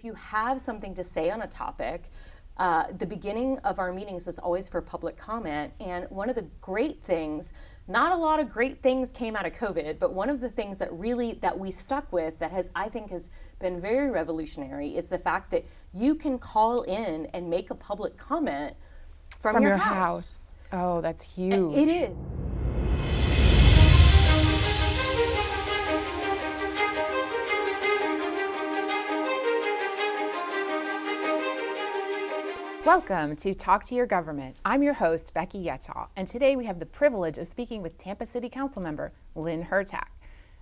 if you have something to say on a topic, the beginning of our meetings is always for public comment. And one of the great things, not a lot of great things came out of COVID, but one of the things that we stuck with that I think has been very revolutionary is the fact that you can call in and make a public comment from your house. Oh, that's huge. It is. Welcome to Talk to Your Government. I'm your host, Becky Yettaw, and today we have the privilege of speaking with Tampa City Council member Lynn Hurtak.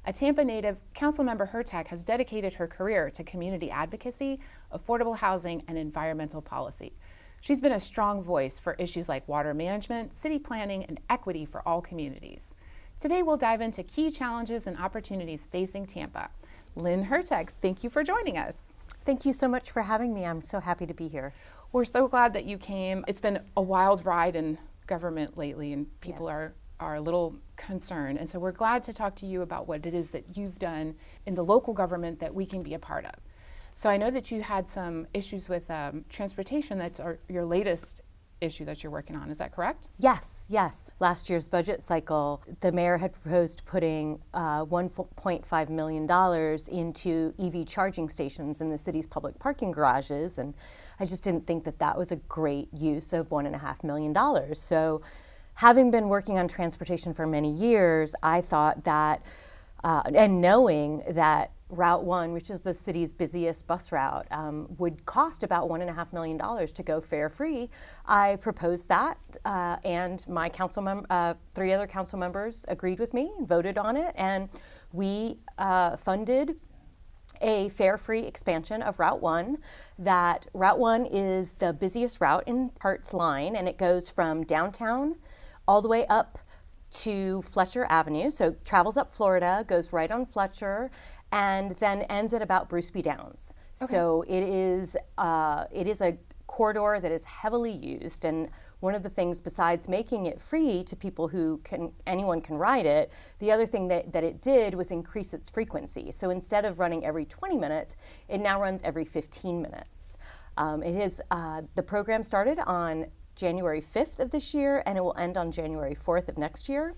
A Tampa native, Councilmember Hurtak has dedicated her career to community advocacy, affordable housing, and environmental policy. She's been a strong voice for issues like water management, city planning, and equity for all communities. Today we'll dive into key challenges and opportunities facing Tampa. Lynn Hurtak, thank you for joining us. Thank you so much for having me. I'm so happy to be here. We're so glad that you came. It's been a wild ride in government lately, and people are a little concerned. And so we're glad to talk to you about what it is that you've done in the local government that we can be a part of. So I know that you had some issues with transportation. That's your latest issue that you're working on. Is that correct? Yes. Last year's budget cycle, the mayor had proposed putting $1.5 million into EV charging stations in the city's public parking garages, and I just didn't think that was a great use of $1.5 million. So having been working on transportation for many years, I thought that, and knowing that Route 1, which is the city's busiest bus route, would cost about $1.5 million to go fare-free. I proposed that, and my three other council members agreed with me and voted on it, and we funded a fare-free expansion of Route 1. That Route 1 is the busiest route in Parts Line, and it goes from downtown all the way up to Fletcher Avenue. So travels up Florida, goes right on Fletcher, and then ends at about Bruce B. Downs. Okay. So it is a corridor that is heavily used, and one of the things, besides making it free to people anyone can ride it, the other thing that it did was increase its frequency. So instead of running every 20 minutes, it now runs every 15 minutes. The program started on January 5th of this year, and it will end on January 4th of next year.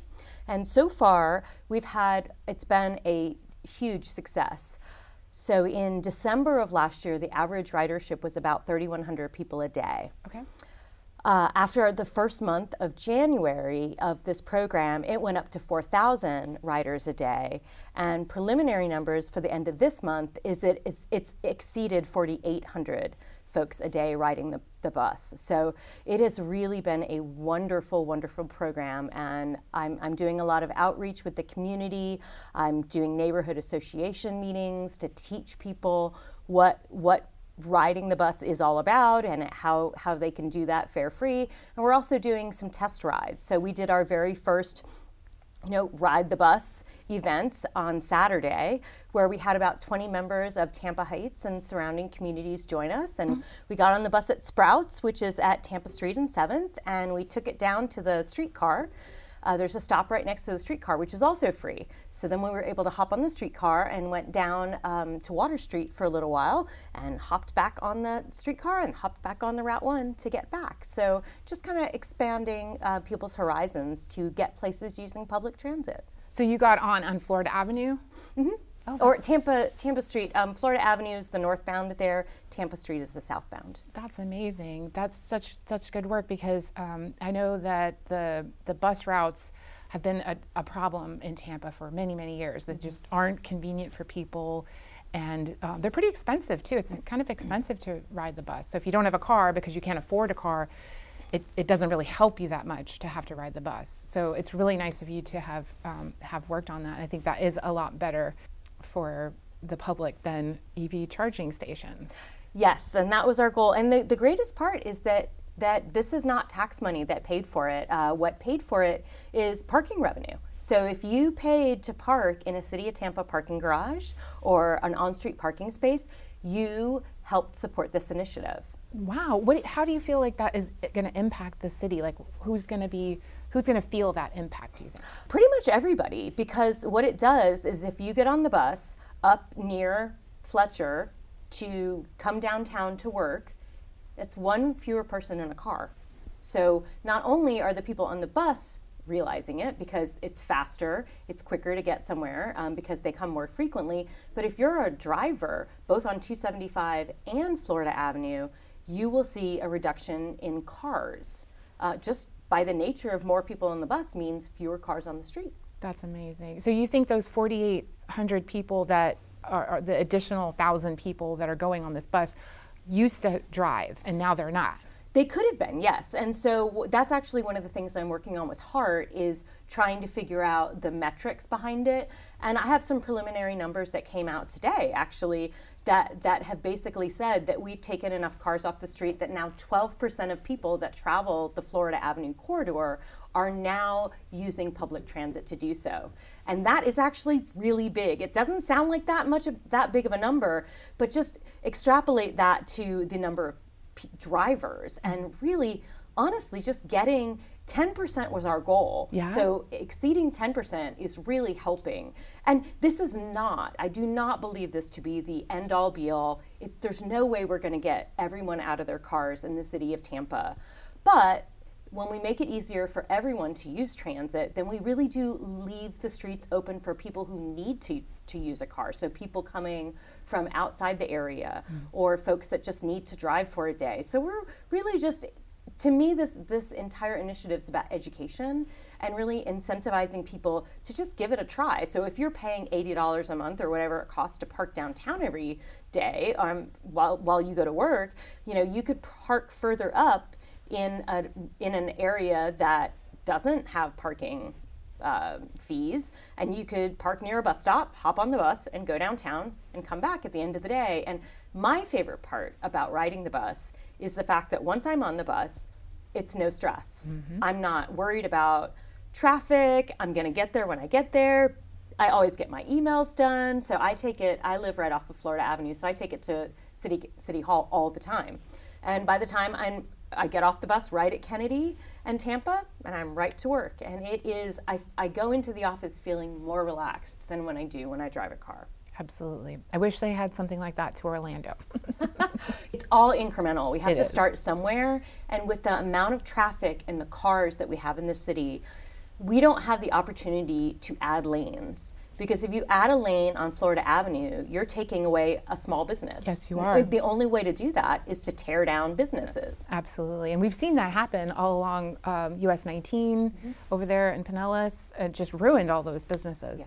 And so far, it's been a huge success. So in December of last year, the average ridership was about 3,100 people a day. Okay. After the first month of January of this program, it went up to 4,000 riders a day. And preliminary numbers for the end of this month it's exceeded 4,800 folks a day riding the bus. So it has really been a wonderful, wonderful program, and I'm doing a lot of outreach with the community. I'm doing neighborhood association meetings to teach people what riding the bus is all about and how they can do that fare-free. And we're also doing some test rides. So we did our very first Ride the Bus event on Saturday, where we had about 20 members of Tampa Heights and surrounding communities join us. And we got on the bus at Sprouts, which is at Tampa Street and 7th, and we took it down to the streetcar. There's a stop right next to the streetcar, which is also free. So then we were able to hop on the streetcar and went down to Water Street for a little while and hopped back on the streetcar and hopped back on the Route 1 to get back. So just kind of expanding people's horizons to get places using public transit. So you got on Florida Avenue? Mm-hmm. Oh, or Tampa Street. Florida Avenue is the northbound there. Tampa Street is the southbound. That's amazing. That's such good work, because I know that the bus routes have been a problem in Tampa for many, many years. They just aren't convenient for people, and they're pretty expensive too. It's kind of expensive to ride the bus. So if you don't have a car because you can't afford a car, it doesn't really help you that much to have to ride the bus. So it's really nice of you to have worked on that. I think that is a lot better for the public than EV charging stations. Yes, and that was our goal. And the greatest part is that this is not tax money that paid for it. What paid for it is parking revenue. So if you paid to park in a City of Tampa parking garage or an on-street parking space, you helped support this initiative. Wow. How do you feel like that is going to impact the city? Like, who's going to feel that impact, do you think? Pretty much everybody, because what it does is if you get on the bus up near Fletcher to come downtown to work, it's one fewer person in a car. So not only are the people on the bus realizing it because it's faster, it's quicker to get somewhere because they come more frequently, but if you're a driver, both on 275 and Florida Avenue, you will see a reduction in cars. Just by the nature of more people on the bus means fewer cars on the street. That's amazing. So you think those 4,800 people that are the additional 1,000 people that are going on this bus used to drive and now they're not? They could have been, yes. And so that's actually one of the things I'm working on with HART is trying to figure out the metrics behind it. And I have some preliminary numbers that came out today, actually, that have basically said that we've taken enough cars off the street that now 12% of people that travel the Florida Avenue corridor are now using public transit to do so. And that is actually really big. It doesn't sound like that big of a number, but just extrapolate that to the number of drivers, and really, honestly, just getting 10% was our goal. Yeah. So exceeding 10% is really helping. And this is not, I do not believe this to be the end all be all. There's no way we're going to get everyone out of their cars in the city of Tampa. But when we make it easier for everyone to use transit, then we really do leave the streets open for people who need to use a car. So people coming from outside the area or folks that just need to drive for a day. So we're really just, to me, this entire initiative is about education and really incentivizing people to just give it a try. So if you're paying $80 a month or whatever it costs to park downtown every day while you go to work, you could park further up in an area that doesn't have parking fees, and you could park near a bus stop, hop on the bus, and go downtown and come back at the end of the day. And my favorite part about riding the bus is the fact that once I'm on the bus, it's no stress. Mm-hmm. I'm not worried about traffic. I'm going to get there when I get there. I always get my emails done, so I live right off of Florida Avenue, so I take it to City Hall all the time. And by the time I get off the bus right at Kennedy and Tampa, and I'm right to work. And it is, I go into the office feeling more relaxed than when I drive a car. Absolutely. I wish they had something like that to Orlando. It's all incremental. We have to start somewhere. And with the amount of traffic and the cars that we have in the city, we don't have the opportunity to add lanes. Because if you add a lane on Florida Avenue, you're taking away a small business. Yes, you are. The only way to do that is to tear down businesses. Absolutely. And we've seen that happen all along US 19 over there in Pinellas. It just ruined all those businesses.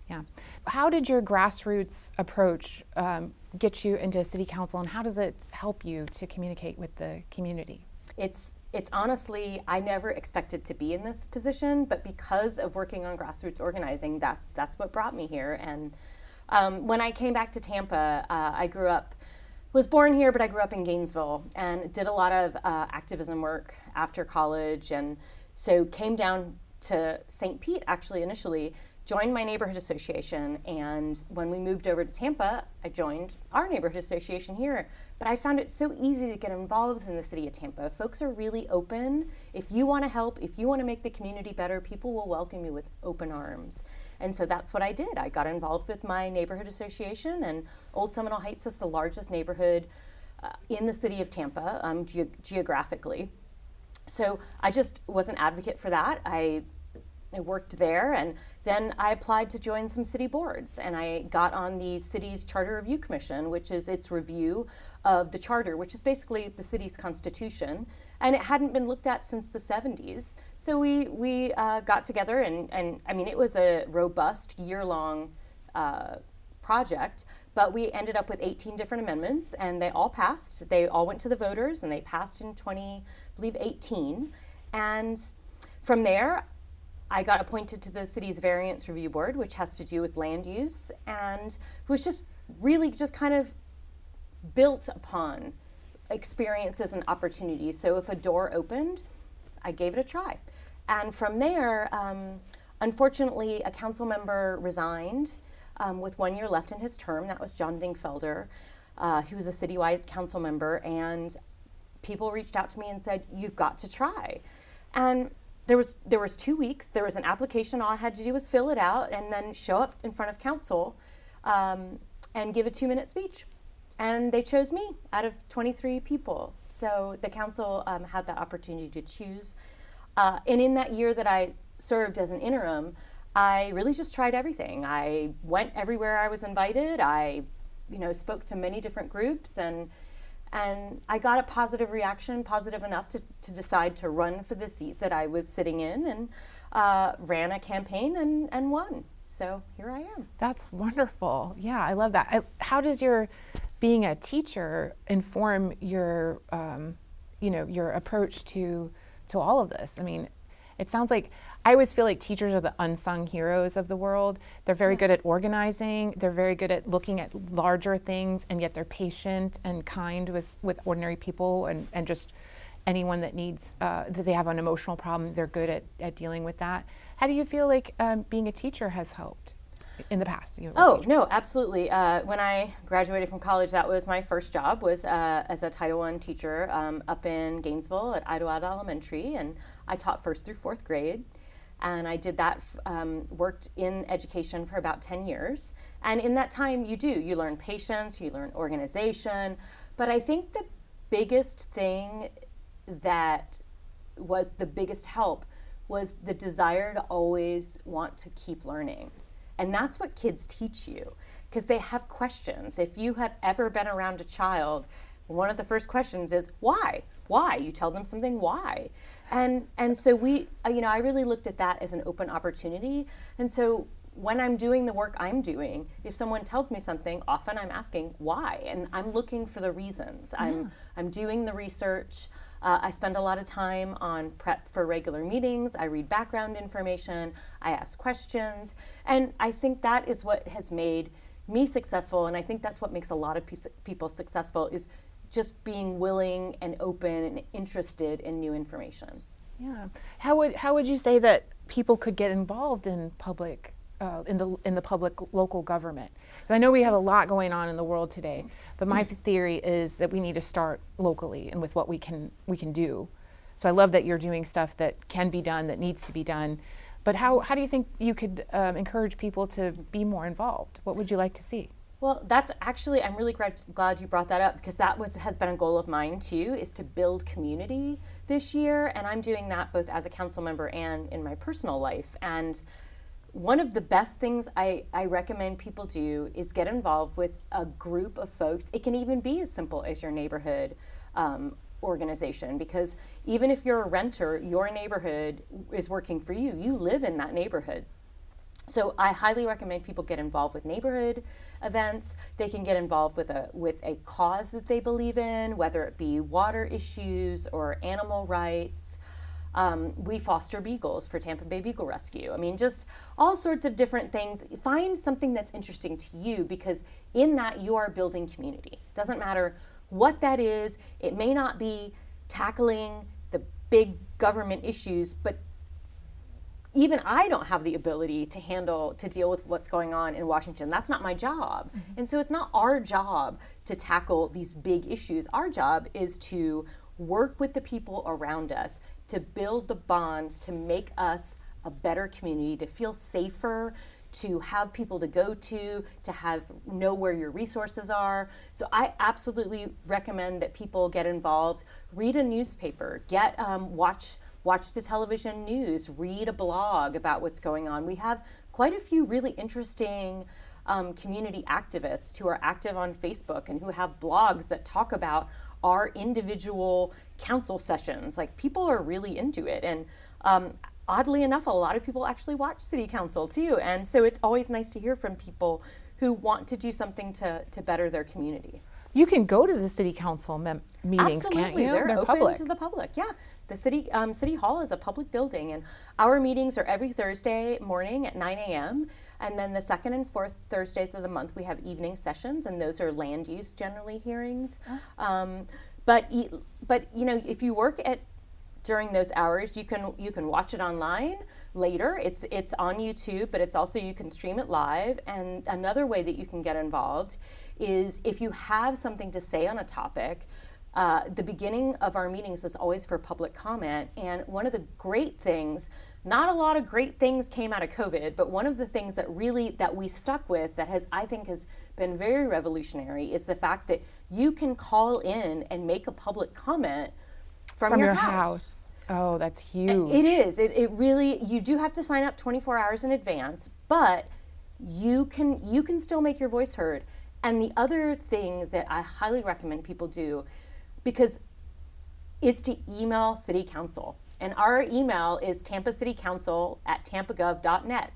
Yeah. How did your grassroots approach get you into city council, and how does it help you to communicate with the community? It's honestly, I never expected to be in this position, but because of working on grassroots organizing, that's what brought me here. And when I came back to Tampa, was born here, but I grew up in Gainesville and did a lot of activism work after college. And so came down to St. Pete, actually, initially, joined my neighborhood association, and when we moved over to Tampa, I joined our neighborhood association here. But I found it so easy to get involved in the city of Tampa. Folks are really open. If you want to help, if you want to make the community better, people will welcome you with open arms. And so that's what I did. I got involved with my neighborhood association, and Old Seminole Heights is the largest neighborhood in the city of Tampa, geographically. So I just was an advocate for that. I worked there, and then I applied to join some city boards, and I got on the city's Charter Review Commission, which is its review of the charter, which is basically the city's constitution, and it hadn't been looked at since the 70s. So we got together, and I mean, it was a robust year-long project, but we ended up with 18 different amendments, and they all passed. They all went to the voters, and they passed in 2018, and from there, I got appointed to the city's Variance Review Board, which has to do with land use, and was just really just kind of built upon experiences and opportunities. So if a door opened, I gave it a try. And from there, unfortunately, a council member resigned with 1 year left in his term. That was John Dingfelder. He was a citywide council member, and people reached out to me and said, "You've got to try." And there was 2 weeks. There was an application. All I had to do was fill it out and then show up in front of council and give a 2-minute speech. And they chose me out of 23 people. So the council had that opportunity to choose. And in that year that I served as an interim, I really just tried everything. I went everywhere I was invited. I, spoke to many different groups, and I got a positive reaction, positive enough to decide to run for the seat that I was sitting in, and ran a campaign and won. So here I am. That's wonderful. Yeah, I love that. How does your being a teacher inform your, your approach to all of this? I mean, it sounds like, I always feel like teachers are the unsung heroes of the world. They're very good at organizing. They're very good at looking at larger things, and yet they're patient and kind with ordinary people and just anyone that needs, that they have an emotional problem. They're good at dealing with that. How do you feel like being a teacher has helped in the past? No, absolutely. When I graduated from college, that was my first job, was as a Title I teacher up in Gainesville at Idlewild Elementary, and I taught 1st through 4th grade. And I did that, worked in education for about 10 years. And in that time, you learn patience, you learn organization. But I think the biggest thing that was the biggest help was the desire to always want to keep learning. And that's what kids teach you, because they have questions. If you have ever been around a child, one of the first questions is, why? Why? You tell them something, why? And so I really looked at that as an open opportunity. And so when I'm doing the work I'm doing, if someone tells me something, often I'm asking why, and I'm looking for the reasons. Yeah. I'm doing the research. I spend a lot of time on prep for regular meetings. I read background information. I ask questions. And I think that is what has made me successful, and I think that's what makes a lot of people successful, is just being willing and open and interested in new information. Yeah. How would you say that people could get involved in public in the public local government? Because I know we have a lot going on in the world today, but my theory is that we need to start locally and with what we can do. So I love that you're doing stuff that can be done, that needs to be done. But how do you think you could encourage people to be more involved? What would you like to see? Well, that's actually, I'm really glad you brought that up, because that has been a goal of mine too, is to build community this year. And I'm doing that both as a council member and in my personal life. And one of the best things I recommend people do is get involved with a group of folks. It can even be as simple as your neighborhood organization, because even if you're a renter, your neighborhood is working for you. You live in that neighborhood. So I highly recommend people get involved with neighborhood events. They can get involved with a cause that they believe in, whether it be water issues or animal rights. We foster beagles for Tampa Bay Beagle Rescue. I mean, just all sorts of different things. Find something that's interesting to you, because in that you are building community. Doesn't matter what that is. It may not be tackling the big government issues, but even I don't have the ability to deal with what's going on in Washington. That's not my job. Mm-hmm. And so it's not our job to tackle these big issues. Our job is to work with the people around us, to build the bonds, to make us a better community, to feel safer, to have people to go to know where your resources are. So I absolutely recommend that people get involved, read a newspaper, watch the television news, read a blog about what's going on. We have quite a few really interesting community activists who are active on Facebook and who have blogs that talk about our individual council sessions. Like, people are really into it. And oddly enough, a lot of people actually watch city council too. And so it's always nice to hear from people who want to do something to better their community. You can go to the city council meetings, Absolutely. Can't you? They're open public. to the public. Yeah, the city hall is a public building, and our meetings are every Thursday morning at 9 a.m. And then the second and fourth Thursdays of the month we have evening sessions, and those are land use generally hearings. But if you work during those hours, you can watch it online later. It's on YouTube, but it's also, you can stream it live. And another way that you can get involved is, if you have something to say on a topic, the beginning of our meetings is always for public comment. And one of the great things, not a lot of great things came out of COVID, but one of the things that we stuck with that I think has been very revolutionary is the fact that you can call in and make a public comment from your house. Oh, that's huge. It is. It really, you do have to sign up 24 hours in advance, but you can still make your voice heard. And the other thing that I highly recommend people do, because is to email City Council. And our email is tampacitycouncil@tampagov.net.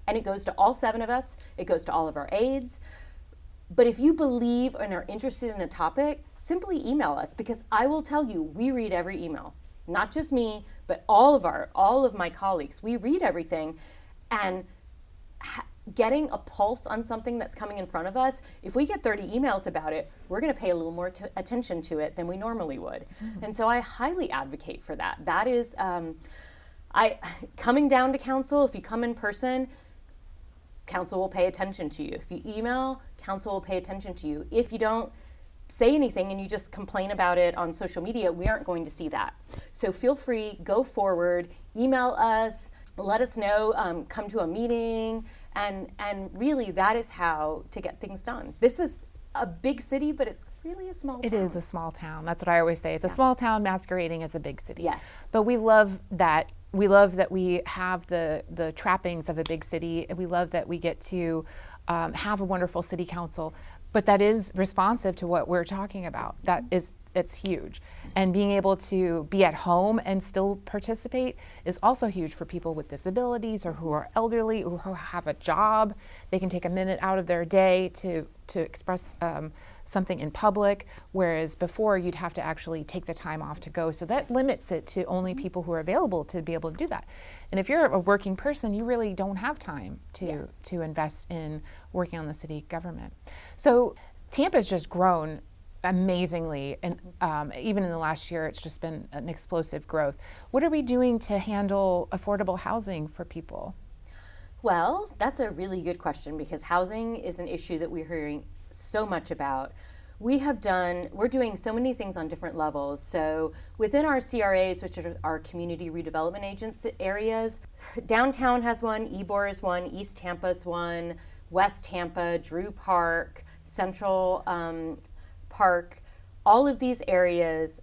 And it goes to all 7 of us. It goes to all of our aides. But if you believe and are interested in a topic, simply email us, because I will tell you, we read every email. Not just me, but all of my colleagues. We read everything, and getting a pulse on something that's coming in front of us, if we get 30 emails about it, we're going to pay a little more attention to it than we normally would. And so I highly advocate for that. That is, coming down to council, if you come in person, council will pay attention to you. If you email, council will pay attention to you. If you don't say anything and you just complain about it on social media, we aren't going to see that. So feel free, go forward, email us, let us know, come to a meeting, and really that is how to get things done. This is a big city, but it's really a small town. It is a small town. That's what I always say. It's a small town masquerading as a big city. Yes. But we love that. We love that we have the trappings of a big city, and we love that we get to have a wonderful city council. But that is responsive to what we're talking about. It's huge. And being able to be at home and still participate is also huge for people with disabilities or who are elderly or who have a job. They can take a minute out of their day to express something in public, whereas before you'd have to actually take the time off to go. So that limits it to only people who are available to be able to do that. And if you're a working person, you really don't have time to invest in working on the city government. So Tampa's just grown amazingly, and even in the last year, it's just been an explosive growth. What are we doing to handle affordable housing for people? Well, that's a really good question, because housing is an issue that we're hearing so much about. We're doing so many things on different levels. So within our CRAs, which are our community redevelopment agency areas, downtown has one, Ybor is one, East Tampa is one, West Tampa, Drew Park, Central Park. All of these areas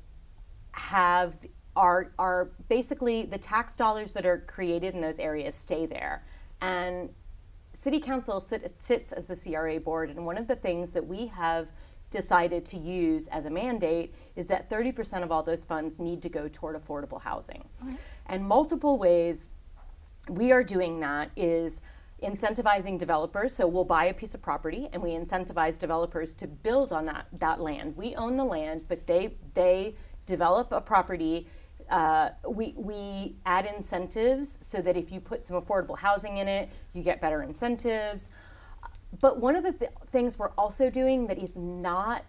are basically the tax dollars that are created in those areas stay there. And City Council sits as the CRA board, and one of the things that we have decided to use as a mandate is that 30% of all those funds need to go toward affordable housing. Okay. And multiple ways we are doing that is incentivizing developers. So we'll buy a piece of property and we incentivize developers to build on that land. We own the land, but they develop a property. We add incentives so that if you put some affordable housing in it, you get better incentives. But one of the things we're also doing that is not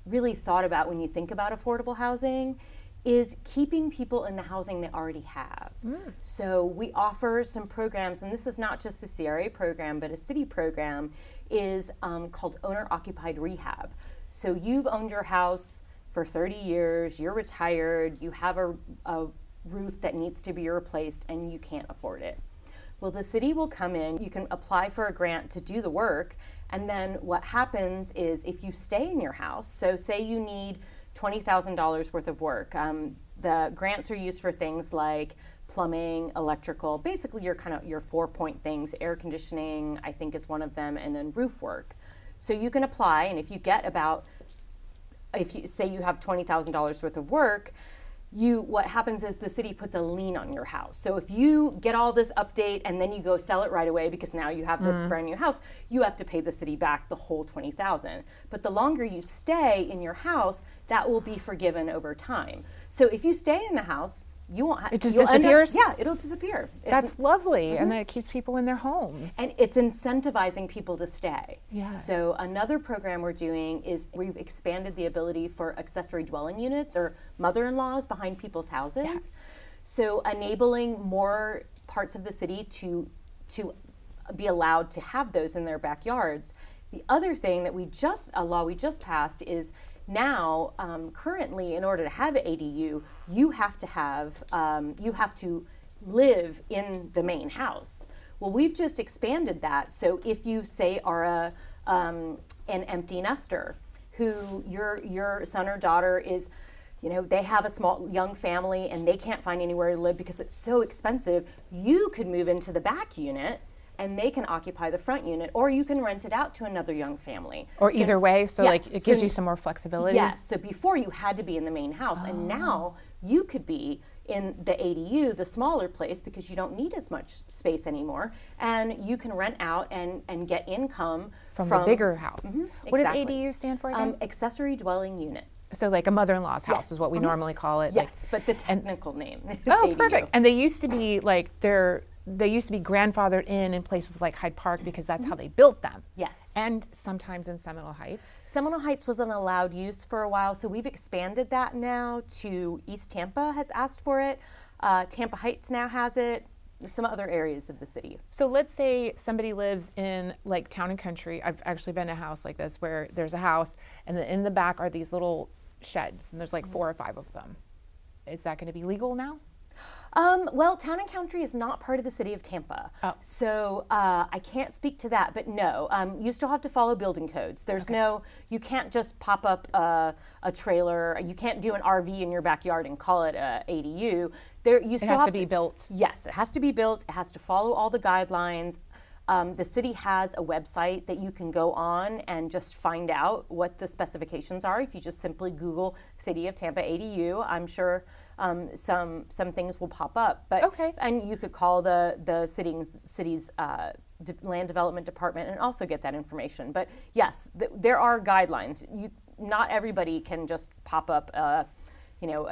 really thought about when you think about affordable housing is keeping people in the housing they already have. So we offer some programs, and this is not just a CRA program, but a city program, is called owner-occupied rehab. So you've owned your house for 30 years, you're retired, you have a roof that needs to be replaced, and you can't afford it. Well, the city will come in, you can apply for a grant to do the work, and then what happens is if you stay in your house, so say you need $20,000 worth of work, the grants are used for things like plumbing, electrical, basically your 4-point things, air conditioning, I think is one of them, and then roof work. So you can apply, and if you say you have $20,000 worth of work, what happens is the city puts a lien on your house. So if you get all this update and then you go sell it right away because now you have this brand new house, you have to pay the city back the whole $20,000. But the longer you stay in your house, that will be forgiven over time. So if you stay in the house, you won't have, it just disappears? It'll disappear. That's lovely, and then it keeps people in their homes. And it's incentivizing people to stay. Yes. So another program we're doing is we've expanded the ability for accessory dwelling units or mother-in-laws behind people's houses. Yes. So enabling more parts of the city to be allowed to have those in their backyards. The other thing that a law we just passed is Now, currently, in order to have an ADU, you have to live in the main house. Well, we've just expanded that. So if you say are an empty nester, who your son or daughter is, they have a small young family and they can't find anywhere to live because it's so expensive, you could move into the back unit and they can occupy the front unit, or you can rent it out to another young family. Or so either way, so yes, it gives you some more flexibility? Yes, so before you had to be in the main house, and now you could be in the ADU, the smaller place, because you don't need as much space anymore, and you can rent out and get income from the bigger house. What exactly. does ADU stand for again? Accessory dwelling unit. So like a mother-in-law's house is what we normally call it. Yes, but the technical name is ADU. Perfect. And they used to be they used to be grandfathered in places like Hyde Park because that's how they built them. Yes. And sometimes in Seminole Heights. Seminole Heights was an allowed use for a while, so we've expanded that now to East Tampa has asked for it. Tampa Heights now has it. Some other areas of the city. So let's say somebody lives in like town and country. I've actually been to a house like this where there's a house and then in the back are these little sheds and there's like 4 or 5 of them. Is that going to be legal now? Well, town and country is not part of the city of Tampa. So I can't speak to that, but no, you still have to follow building codes. There's you can't just pop up a trailer. You can't do an RV in your backyard and call it a ADU. It has to be built. Yes, it has to be built. It has to follow all the guidelines. The city has a website that you can go on and just find out what the specifications are. If you just simply Google City of Tampa ADU, I'm sure some things will pop up. But and you could call the city's land development department and also get that information. But yes, there are guidelines. Not everybody can just pop up a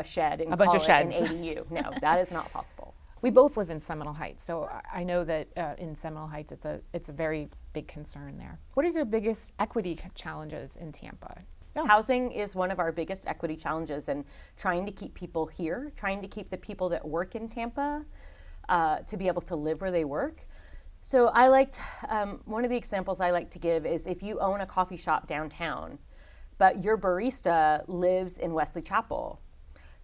shed and call it an ADU. No, that is not possible. We both live in Seminole Heights, so I know that in Seminole Heights it's a very big concern there. What are your biggest equity challenges in Tampa? Housing is one of our biggest equity challenges, and trying to keep people here, trying to keep the people that work in Tampa to be able to live where they work. So one of the examples I like to give is if you own a coffee shop downtown, but your barista lives in Wesley Chapel,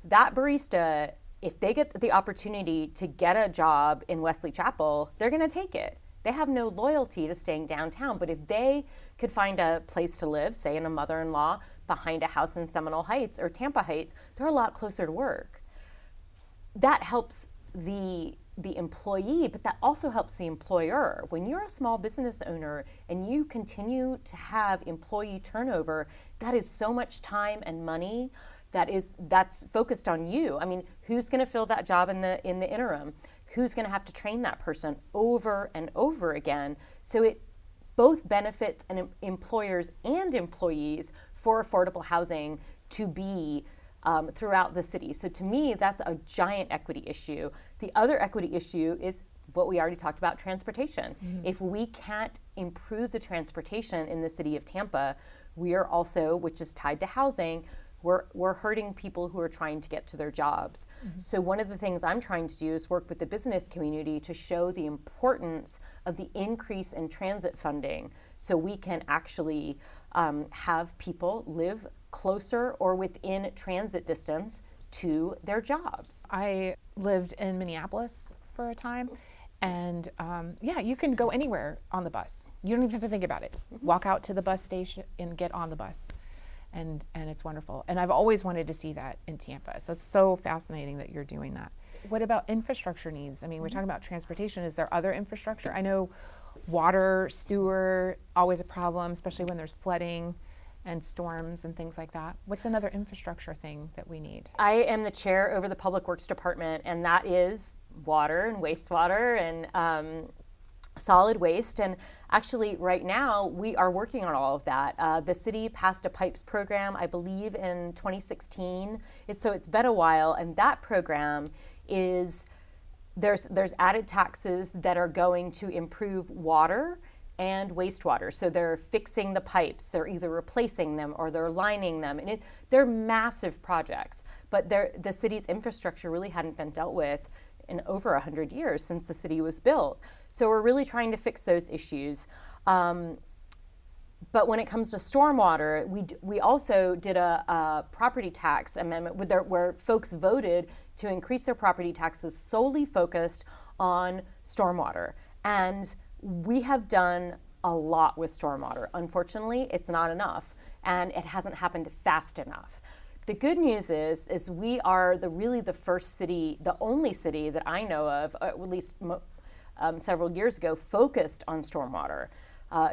that barista, if they get the opportunity to get a job in Wesley Chapel, they're going to take it. They have no loyalty to staying downtown, but if they could find a place to live, say in a mother-in-law behind a house in Seminole Heights or Tampa Heights, they're a lot closer to work. That helps the employee, but that also helps the employer. When you're a small business owner and you continue to have employee turnover, that is so much time and money that's focused on you. I mean, who's going to fill that job in the interim? Who's going to have to train that person over and over again? So it both benefits employers and employees for affordable housing to be throughout the city. So to me, that's a giant equity issue. The other equity issue is what we already talked about, transportation. If we can't improve the transportation in the city of Tampa, we are also, which is tied to housing, we're hurting people who are trying to get to their jobs. So one of the things I'm trying to do is work with the business community to show the importance of the increase in transit funding so we can actually have people live closer or within transit distance to their jobs. I lived in Minneapolis for a time, and you can go anywhere on the bus. You don't even have to think about it. Walk out to the bus station and get on the bus. And it's wonderful. And I've always wanted to see that in Tampa. So it's so fascinating that you're doing that. What about infrastructure needs? I mean, we're talking about transportation. Is there other infrastructure? I know water, sewer, always a problem, especially when there's flooding and storms and things like that. What's another infrastructure thing that we need? I am the chair over the Public Works Department, and that is water and wastewater and solid waste. And actually right now we are working on all of that. The city passed a pipes program, I believe in 2016. So it's been a while, and that program is, there's added taxes that are going to improve water and wastewater. So they're fixing the pipes, they're either replacing them or they're lining them. And they're massive projects, but the city's infrastructure really hadn't been dealt with in over 100 years since the city was built. So we're really trying to fix those issues. But when it comes to stormwater, we also did a property tax amendment where folks voted to increase their property taxes solely focused on stormwater. And we have done a lot with stormwater. Unfortunately, it's not enough, and it hasn't happened fast enough. The good news is we are really the first city, the only city that I know of, at least several years ago, focused on stormwater.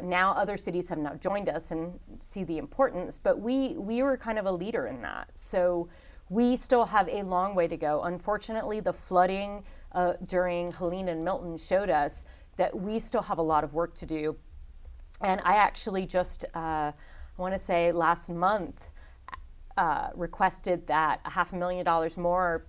Now other cities have now joined us and see the importance, but we were kind of a leader in that. So we still have a long way to go. Unfortunately, the flooding during Helene and Milton showed us that we still have a lot of work to do. And I actually just, I want to say last month, requested that $500,000 more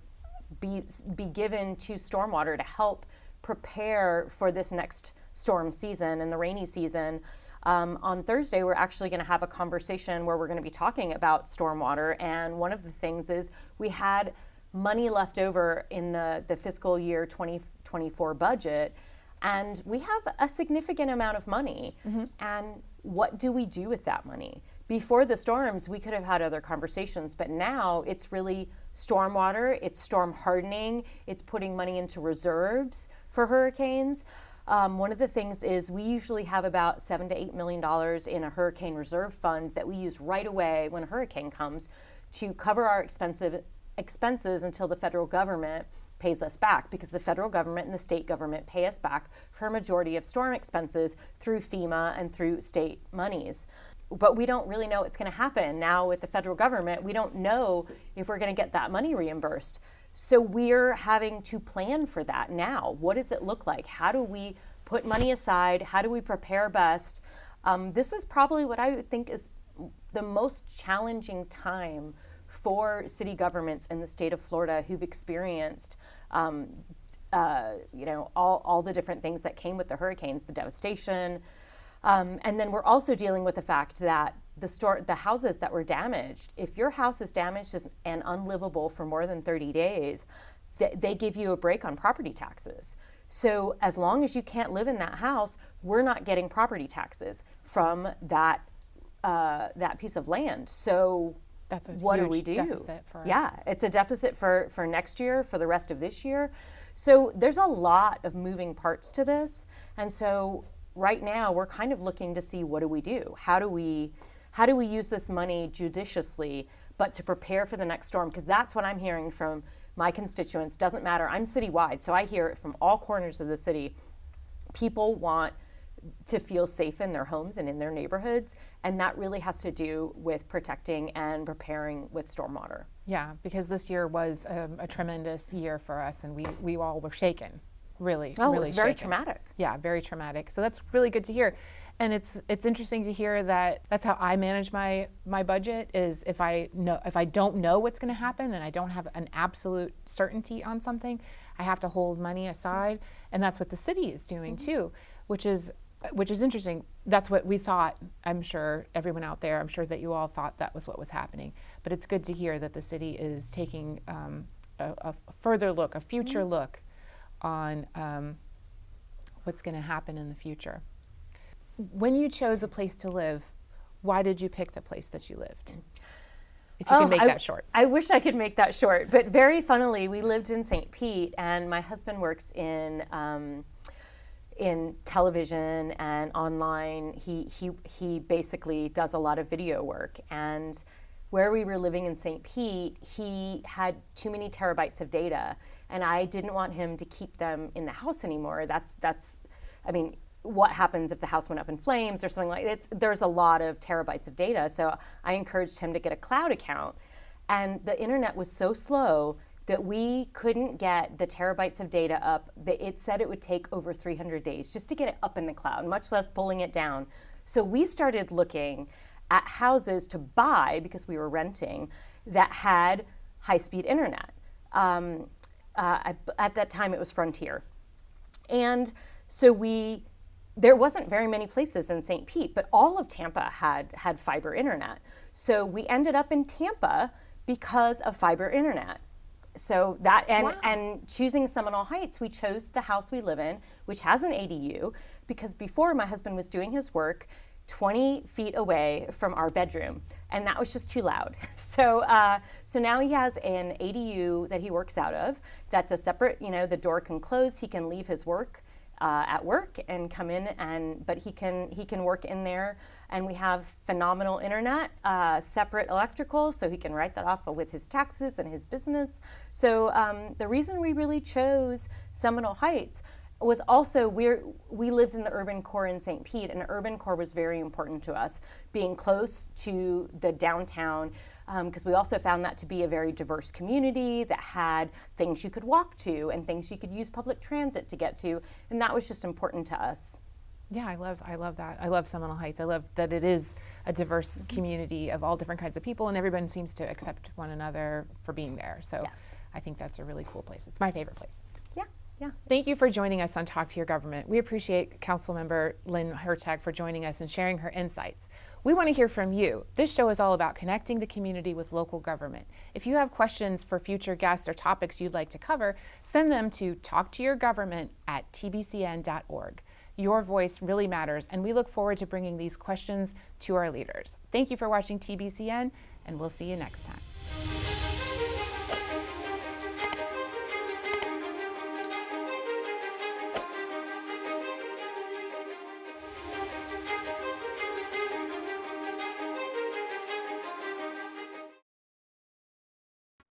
be given to stormwater to help prepare for this next storm season and the rainy season. On Thursday, we're actually going to have a conversation where we're going to be talking about stormwater. And one of the things is we had money left over in the fiscal year 2024 budget, and we have a significant amount of money. And what do we do with that money? Before the storms, we could have had other conversations, but now it's really stormwater, it's storm hardening, it's putting money into reserves for hurricanes. One of the things is we usually have about $7 to $8 million in a hurricane reserve fund that we use right away when a hurricane comes to cover our expenses until the federal government pays us back, because the federal government and the state government pay us back for a majority of storm expenses through FEMA and through state monies. But we don't really know what's going to happen now with the federal government. We don't know if we're going to get that money reimbursed. So we're having to plan for that now. What does it look like? How do we put money aside? How do we prepare best? This is probably what I would think is the most challenging time for city governments in the state of Florida who've experienced all the different things that came with the hurricanes, the devastation. And then we're also dealing with the fact that the houses that were damaged, if your house is damaged and unlivable for more than 30 days, they give you a break on property taxes. So as long as you can't live in that house, we're not getting property taxes from that piece of land. So that's a what do huge we do? Deficit for it's a deficit for next year, for the rest of this year. So there's a lot of moving parts to this. And so right now we're kind of looking to see, what do we do? How do we use this money judiciously, but to prepare for the next storm? Because that's what I'm hearing from my constituents. Doesn't matter, I'm citywide, so I hear it from all corners of the city. People want to feel safe in their homes and in their neighborhoods, and that really has to do with protecting and preparing with stormwater. Yeah, because this year was a tremendous year for us, and we all were shaken. Really, it really was very shaken. traumatic. Yeah, very traumatic. So that's really good to hear. And it's interesting to hear that that's how I manage my budget, is if I don't know what's going to happen and I don't have an absolute certainty on something, I have to hold money aside. And that's what the city is doing too, which is interesting. That's what we thought. I'm sure everyone out there, I'm sure that you all thought that was what was happening. But it's good to hear that the city is taking a further look, a future look on what's going to happen in the future. When you chose a place to live, why did you pick the place that you lived? If you can make that short. I wish I could make that short, but very funnily, we lived in St. Pete, and my husband works in television and online. He basically does a lot of video work, and where we were living in St. Pete, he had too many terabytes of data, and I didn't want him to keep them in the house anymore. I mean, what happens if the house went up in flames or something like that? There's a lot of terabytes of data, so I encouraged him to get a cloud account. And the internet was so slow that we couldn't get the terabytes of data up. It said it would take over 300 days just to get it up in the cloud, much less pulling it down. So we started looking at houses to buy, because we were renting, that had high-speed internet. At that time, it was Frontier. And so there wasn't very many places in St. Pete, but all of Tampa had fiber internet. So we ended up in Tampa because of fiber internet. So that, and choosing Seminole Heights, we chose the house we live in, which has an ADU, because before my husband was doing his work 20 feet away from our bedroom, and that was just too loud. So now he has an ADU that he works out of. That's a separate, the door can close. He can leave his work at work and come in, but he can work in there. And we have phenomenal internet, separate electrical, so he can write that off with his taxes and his business. So the reason we really chose Seminole Heights was also we lived in the urban core in St. Pete, and the urban core was very important to us, being close to the downtown, because we also found that to be a very diverse community that had things you could walk to and things you could use public transit to get to, and that was just important to us. Yeah, I love that. I love Seminole Heights. I love that it is a diverse community of all different kinds of people, and everyone seems to accept one another for being there. So yes. I think that's a really cool place. It's my favorite place. Yeah. Thank you for joining us on Talk to Your Government. We appreciate Councilmember Lynn Hurtak for joining us and sharing her insights. We want to hear from you. This show is all about connecting the community with local government. If you have questions for future guests or topics you'd like to cover, send them to talktoyourgovernment@tbcn.org. Your voice really matters, and we look forward to bringing these questions to our leaders. Thank you for watching TBCN, and we'll see you next time.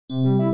Mm-hmm.